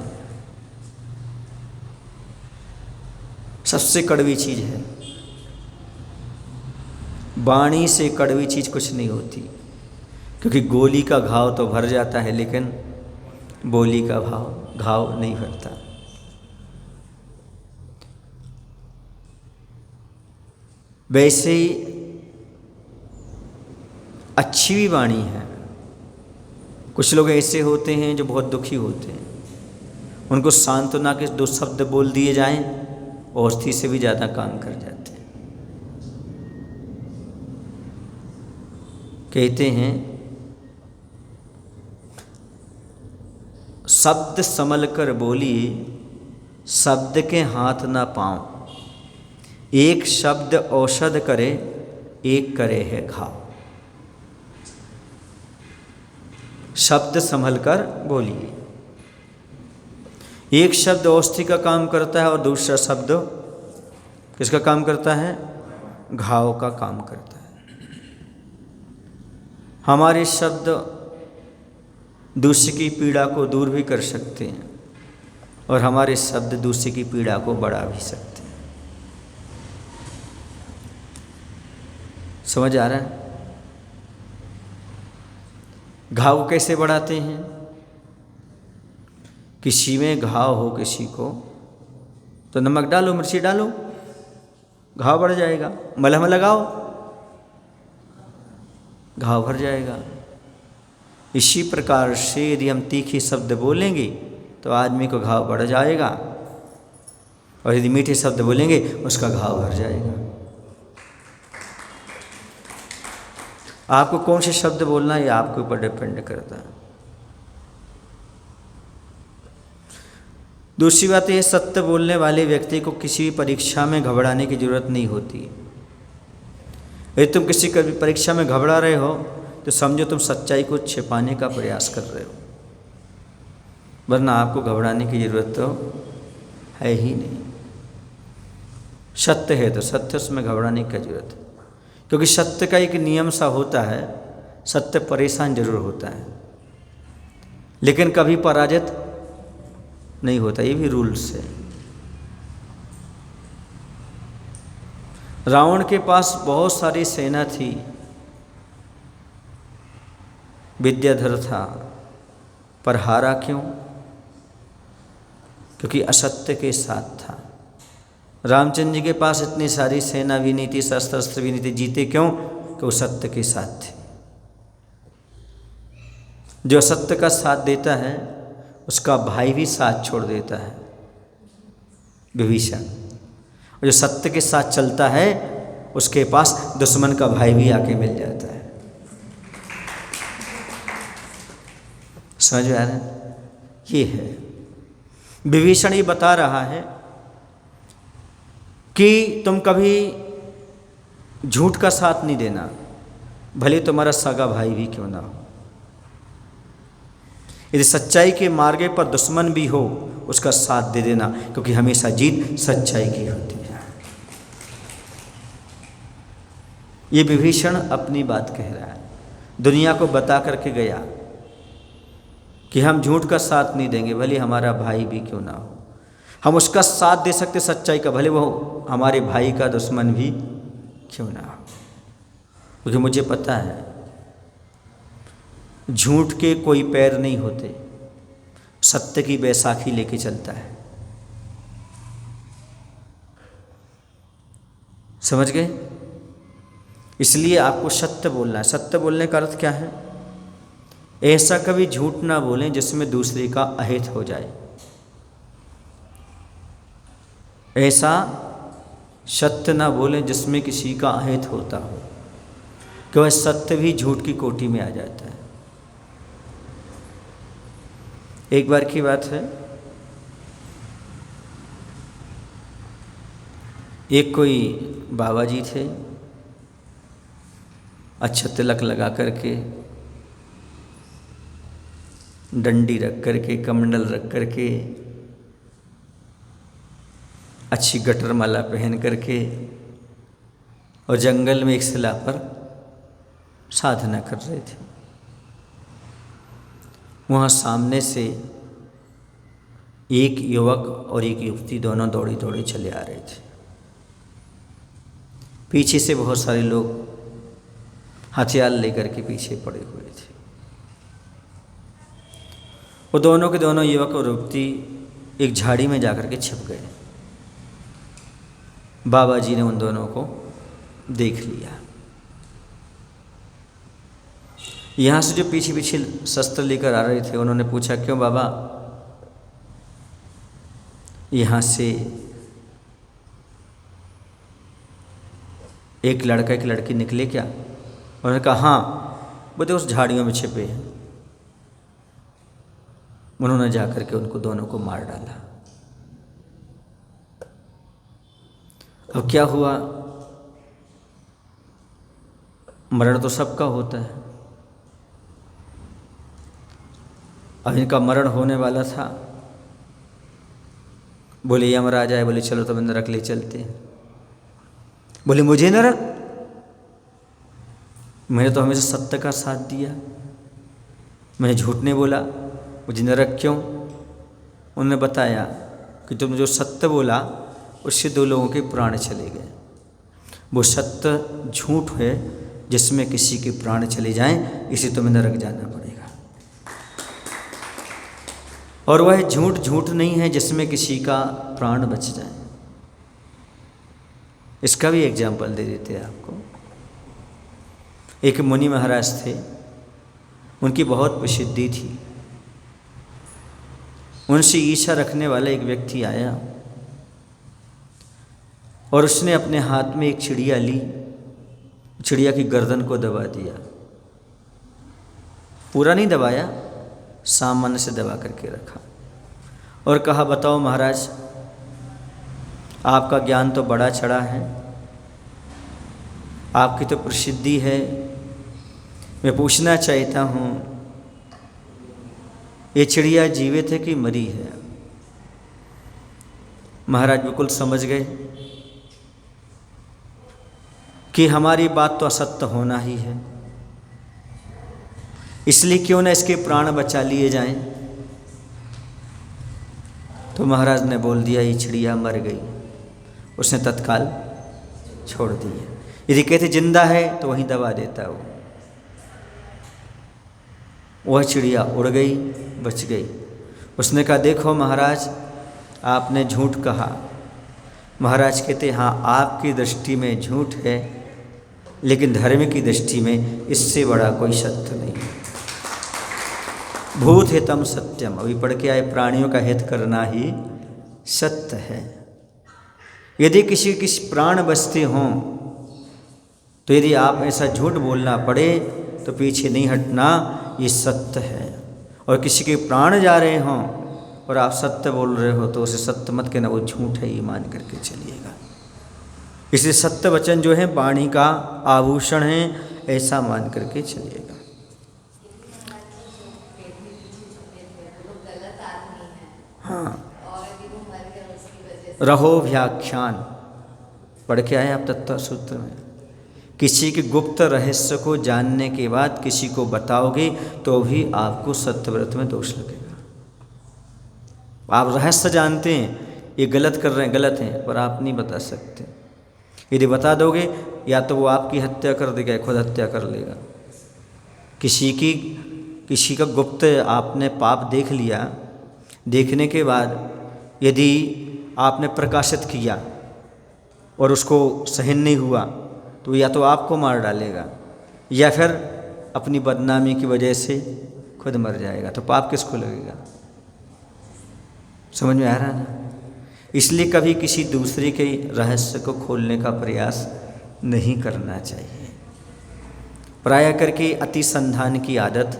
सबसे कड़वी चीज़ है वाणी, से कड़वी चीज़ कुछ नहीं होती। क्योंकि गोली का घाव तो भर जाता है लेकिन बोली का घाव नहीं भरता। वैसे ही अच्छी भी वाणी है। कुछ लोग ऐसे होते हैं जो बहुत दुखी होते हैं, उनको सांत्वना के 2 शब्द बोल दिए जाएं औषधि से भी ज़्यादा काम कर जाते हैं। कहते हैं शब्द संभल कर बोलिए, शब्द के हाथ ना पाँव, एक शब्द औषध करे, एक करे है घाव। शब्द संभल कर बोलिए। एक शब्द औषधि का काम करता है और दूसरा शब्द किसका काम करता है? घाव का काम करता है। हमारे शब्द दूसरे की पीड़ा को दूर भी कर सकते हैं और हमारे शब्द दूसरे की पीड़ा को बढ़ा भी सकते हैं। समझ आ रहा है? घाव कैसे बढ़ाते हैं? किसी में घाव हो किसी को तो नमक डालो, मिर्ची डालो, घाव बढ़ जाएगा। मलहम लगाओ, घाव भर जाएगा। इसी प्रकार से यदि हम तीखे शब्द बोलेंगे तो आदमी को घाव बढ़ जाएगा, और यदि मीठे शब्द बोलेंगे उसका घाव भर जाएगा। आपको कौन से शब्द बोलना है ये आपके ऊपर डिपेंड करता है। दूसरी बात यह, सत्य बोलने वाले व्यक्ति को किसी भी परीक्षा में घबराने की जरूरत नहीं होती। यदि तुम किसी परीक्षा में घबरा रहे हो तो समझो तुम सच्चाई को छिपाने का प्रयास कर रहे हो, वरना आपको घबराने की जरूरत तो है ही नहीं। सत्य है तो सत्य, उसमें घबराने की जरूरत है। क्योंकि सत्य का एक नियम सा होता है, सत्य परेशान जरूर होता है लेकिन कभी पराजित नहीं होता। ये भी रूल्स है। रावण के पास बहुत सारी सेना थी, विद्याधर था, पर हारा क्यों? क्योंकि असत्य के साथ था। रामचंद्र जी के पास इतनी सारी सेना भी नहीं थी, शस्त्र भी नहीं थे, जीते क्यों? कि वो सत्य के साथ थे। जो असत्य का साथ देता है उसका भाई भी साथ छोड़ देता है, विभीषण। और जो सत्य के साथ चलता है उसके पास दुश्मन का भाई भी आके मिल जाता है। समझ में आ रहा है? ये है विभीषण ये बता रहा है कि तुम कभी झूठ का साथ नहीं देना, भले तुम्हारा सगा भाई भी क्यों ना हो। यदि सच्चाई के मार्ग पर दुश्मन भी हो उसका साथ दे देना, क्योंकि हमेशा जीत सच्चाई की होती है। ये विभीषण अपनी बात कह रहा है, दुनिया को बता करके गया कि हम झूठ का साथ नहीं देंगे, भले हमारा भाई भी क्यों ना हो। हम उसका साथ दे सकते सच्चाई का, भले वो हमारे भाई का दुश्मन भी क्यों ना हो। क्योंकि मुझे पता है झूठ के कोई पैर नहीं होते, सत्य की बैसाखी लेके चलता है। समझ गए? इसलिए आपको सत्य बोलना है। सत्य बोलने का अर्थ क्या है? ऐसा कभी झूठ ना बोलें जिसमें दूसरे का अहित हो जाए। ऐसा सत्य ना बोलें जिसमें किसी का अहित होता हो, क्योंकि सत्य भी झूठ की कोटि में आ जाता है। एक बार की बात है, एक कोई बाबा जी थे, अच्छा तिलक लगा करके, डंडी रख करके, कमंडल रख करके, अच्छी गटर माला पहन करके, और जंगल में एक शिला पर साधना कर रहे थे। वहाँ सामने से एक युवक और एक युवती दोनों दौड़े दौड़े चले आ रहे थे। पीछे से बहुत सारे लोग हथियार लेकर के पीछे पड़े हुए थे। वो दोनों के दोनों युवक और युवती एक झाड़ी में जाकर के छिप गए। बाबा जी ने उन दोनों को देख लिया। यहाँ से जो पीछे पीछे शस्त्र लेकर आ रहे थे, उन्होंने पूछा, क्यों बाबा, यहाँ से एक लड़का एक लड़की निकले क्या? उन्होंने कहा हाँ, वो तो उस झाड़ियों में छिपे हैं। उन्होंने जाकर के उनको दोनों को मार डाला। अब क्या हुआ? मरण तो सबका होता है। अब इनका मरण होने वाला था। बोले यमराज आए, बोले चलो तुम्हें नरक ले चलते हैं। बोले मुझे नरक? मैंने तो हमेशा सत्य का साथ दिया, मैंने झूठ नहीं बोला, मुझे नरक क्यों? उन्होंने बताया कि तुमने जो सत्य बोला उससे 2 लोगों के प्राण चले गए। वो सत्य झूठ है जिसमें किसी के प्राण चले जाएं, इसे तुम्हें नरक जाना पड़ेगा। और वह झूठ झूठ नहीं है जिसमें किसी का प्राण बच जाए। इसका भी एग्जाम्पल दे देते हैं आपको। एक मुनि महाराज थे, उनकी बहुत प्रसिद्धि थी। उनसे ईर्ष्या रखने वाला एक व्यक्ति आया और उसने अपने हाथ में एक चिड़िया ली, चिड़िया की गर्दन को दबा दिया। पूरा नहीं दबाया, सामान्य से दबा करके रखा और कहा, बताओ महाराज, आपका ज्ञान तो बड़ा चढ़ा है, आपकी तो प्रसिद्धि है, मैं पूछना चाहता हूँ, ये चिड़िया जीवित है कि मरी है? महाराज बिल्कुल समझ गए कि हमारी बात तो असत्य होना ही है, इसलिए क्यों ना इसके प्राण बचा लिए जाएं। तो महाराज ने बोल दिया, ये चिड़िया मर गई। उसने तत्काल छोड़ दी। यदि कहते जिंदा है तो वहीं दबा देता वो। वह चिड़िया उड़ गई, बच गई। उसने कहा, देखो महाराज, आपने झूठ कहा। महाराज कहते, हाँ, आपकी दृष्टि में झूठ है, लेकिन धर्म की दृष्टि में इससे बड़ा कोई सत्य नहीं। भूत हितम सत्यम, अभी पढ़ के आए, प्राणियों का हित करना ही सत्य है। यदि किसी प्राण बचते हों तो यदि आप ऐसा झूठ बोलना पड़े तो पीछे नहीं हटना, ये सत्य है। और किसी के प्राण जा रहे हों और आप सत्य बोल रहे हो तो उसे सत्य मत कहना, वो झूठ है, ये मान करके चलिएगा। इसलिए सत्य वचन जो है वाणी का आभूषण है, ऐसा मान करके चलिएगा। हाँ, रहो व्याख्यान पढ़ के आए आप तत्व सूत्र में। किसी के गुप्त रहस्य को जानने के बाद किसी को बताओगे तो भी आपको सत्यव्रत में दोष लगेगा। आप रहस्य जानते हैं ये गलत कर रहे हैं, गलत हैं, पर आप नहीं बता सकते। यदि बता दोगे या तो वो आपकी हत्या कर देगा या खुद हत्या कर लेगा। किसी का गुप्त आपने पाप देख लिया, देखने के बाद यदि आपने प्रकाशित किया और उसको सहन नहीं हुआ तो या तो आपको मार डालेगा या फिर अपनी बदनामी की वजह से खुद मर जाएगा। तो पाप किसको लगेगा? समझ में आ रहा है ना? इसलिए कभी किसी दूसरे के रहस्य को खोलने का प्रयास नहीं करना चाहिए। प्राय करके अति संधान की आदत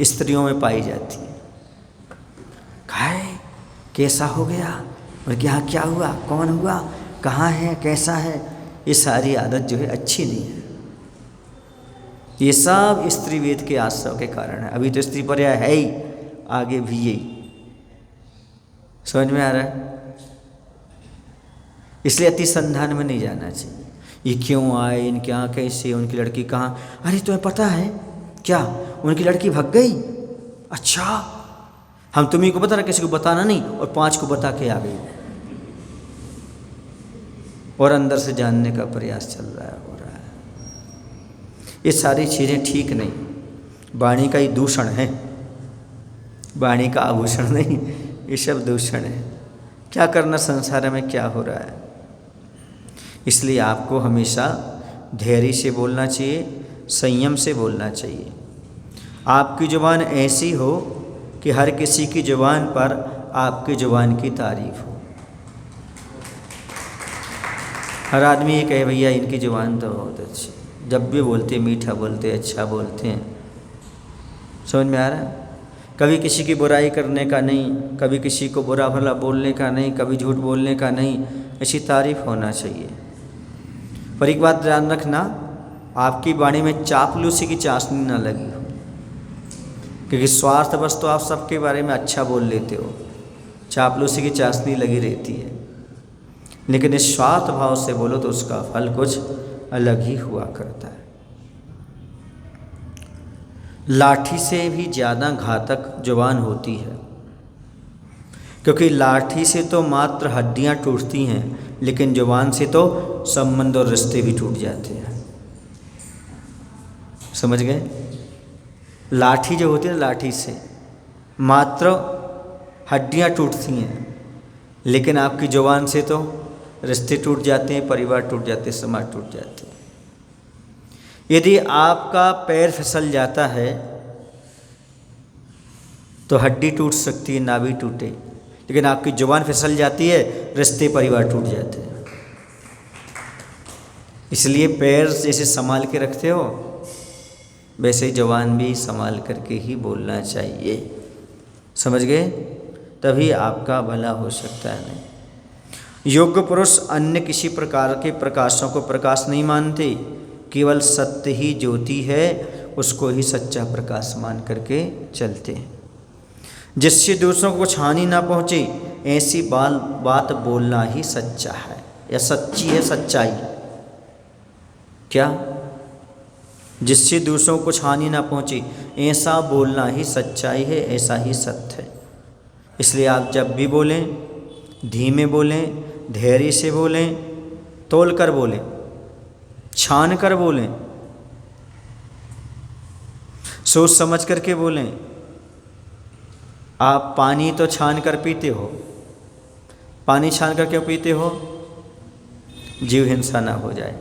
स्त्रियों में पाई जाती है। काय कैसा हो गया, और क्या हुआ, कौन हुआ, कहाँ है, कैसा है, ये सारी आदत जो है अच्छी नहीं है। ये सब स्त्रीवेद के आश्रव के कारण है। अभी तो स्त्री पर्याय है ही, आगे भी यही। समझ में आ रहा है? इसलिए अति संधान में नहीं जाना चाहिए। ये क्यों आए, इनके यहाँ कैसे, उनकी लड़की कहाँ, अरे तुम्हें पता है क्या उनकी लड़की भाग गई? अच्छा, हम तुम्ही को बता रहे, किसी को बताना नहीं, और 5 को बता के आ गई, और अंदर से जानने का प्रयास चल रहा है, हो रहा है। ये सारी चीज़ें ठीक नहीं, वाणी का ही दूषण है, वाणी का आभूषण नहीं, ये सब दूषण है। क्या करना, संसार में क्या हो रहा है। इसलिए आपको हमेशा धैर्य से बोलना चाहिए, संयम से बोलना चाहिए। आपकी ज़ुबान ऐसी हो कि हर किसी की ज़ुबान पर आपकी ज़ुबान की तारीफ़ हो। हर आदमी ये कहे भैया इनकी ज़ुबान तो बहुत अच्छी, जब भी बोलते मीठा बोलते, अच्छा बोलते हैं। समझ में आ रहा है? कभी किसी की बुराई करने का नहीं, कभी किसी को बुरा भला बोलने का नहीं, कभी झूठ बोलने का नहीं, ऐसी तारीफ़ होना चाहिए। पर एक बात ध्यान रखना, आपकी वाणी में चापलूसी की चाशनी ना लगी हो, क्योंकि स्वार्थवश तो आप सबके बारे में अच्छा बोल लेते हो, चापलूसी की चाशनी लगी रहती है। लेकिन इस स्वार्थ भाव से बोलो तो उसका फल कुछ अलग ही हुआ करता है। लाठी से भी ज़्यादा घातक जुबान होती है, क्योंकि लाठी से तो मात्र हड्डियां टूटती हैं, लेकिन जुबान से तो संबंध और रिश्ते भी टूट जाते हैं। समझ गए? लाठी जो होती है, लाठी से मात्र हड्डियां टूटती हैं, लेकिन आपकी जुबान से तो रिश्ते टूट जाते हैं, परिवार टूट जाते हैं, समाज टूट जाते हैं। यदि आपका पैर फिसल जाता है तो हड्डी टूट सकती है, नाभि टूटे, लेकिन आपकी जुबान फिसल जाती है, रिश्ते परिवार टूट जाते हैं। इसलिए पैर जैसे संभाल के रखते हो, वैसे जुबान भी संभाल करके ही बोलना चाहिए। समझ गए? तभी आपका भला हो सकता है। नहीं, योग्य पुरुष अन्य किसी प्रकार के प्रकाशों को प्रकाश नहीं मानते, केवल सत्य ही ज्योति है, उसको ही सच्चा प्रकाश मान करके चलते हैं। जिससे दूसरों को कुछ हानि ना पहुँचे, ऐसी बात बोलना ही सच्चा है, या सच्ची है सच्चाई। क्या? जिससे दूसरों को कुछ हानि ना पहुँचे, ऐसा बोलना ही सच्चाई है, ऐसा ही सत्य है। इसलिए आप जब भी बोलें, धीमे बोलें, धैर्य से बोलें, तोल कर बोलें, छान कर बोलें, सोच समझ करके बोलें। आप पानी तो छान कर पीते हो, पानी छान कर क्यों पीते हो? जीव हिंसा ना हो जाए।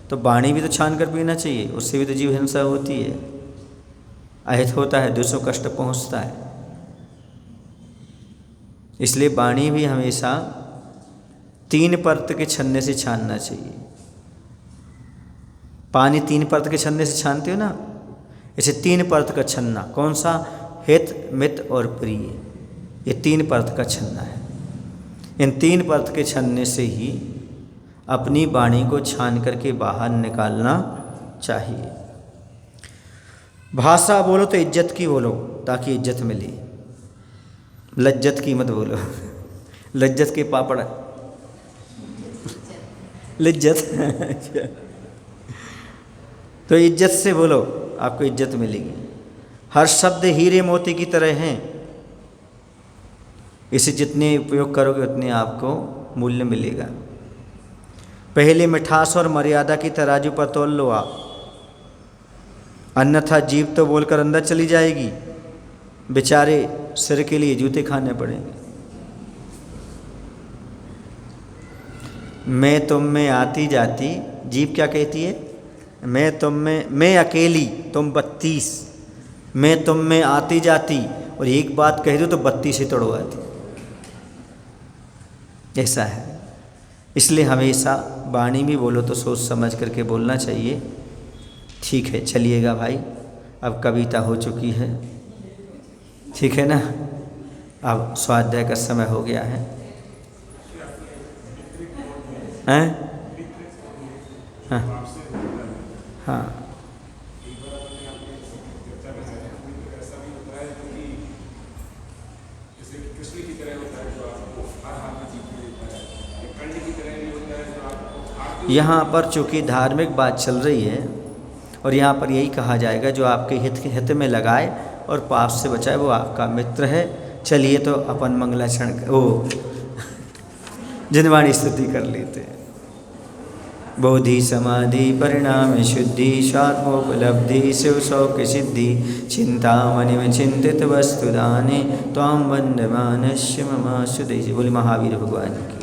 तो वाणी भी तो छान कर पीना चाहिए, उससे भी तो जीव हिंसा होती है, अहित होता है, दूसरों को कष्ट पहुंचता है। इसलिए वाणी भी हमेशा 3 परत के छन्ने से छानना चाहिए। पानी 3 परत के छन्ने से छानते हो ना, ऐसे 3 परत का छन्ना। कौन सा? हित, मित और प्रिय, ये 3 परत का छन्ना है। इन 3 परत के छन्ने से ही अपनी वाणी को छान करके बाहर निकालना चाहिए। भाषा बोलो तो इज्जत की बोलो, ताकि इज्जत मिले। लज्जत की मत बोलो, लज्जत के पापड़, लिज्जत तो इज्जत से बोलो, आपको इज्जत मिलेगी। हर शब्द हीरे मोती की तरह हैं, इसे जितने उपयोग करोगे उतने आपको मूल्य मिलेगा। पहले मिठास और मर्यादा की तराजू पर तोल लो आप, अन्यथा जीभ तो बोलकर अंदर चली जाएगी, बेचारे सिर के लिए जूते खाने पड़ेंगे। मैं तुम में आती जाती, जीभ क्या कहती है? मैं तुम में, मैं अकेली तुम 32, मैं तुम में आती जाती, और एक बात कह दो तो 32 ही तोड़वाती। ऐसा है। इसलिए हमेशा वाणी भी बोलो तो सोच समझ करके बोलना चाहिए। ठीक है, चलिएगा भाई, अब कविता हो चुकी है, ठीक है ना। अब स्वाध्याय का समय हो गया है। हैं? हाँ हाँ यहाँ पर चूँकि धार्मिक बात चल रही है और यहाँ पर यही कहा जाएगा, जो आपके हित में लगाए और पाप से बचाए वो आपका मित्र है। चलिए तो अपन मंगलाचरण वो जिनवाणी स्तुति कर लेते हैं। बोधि समाधि परिणाम शुद्धि स्वात्मोपलब्धि शिव सौख्य सिद्धि चिंतामणि में चिंतित वस्तुदाने त्वां वंदमानस्य मम सुदेशि। बोले महावीर भगवान की।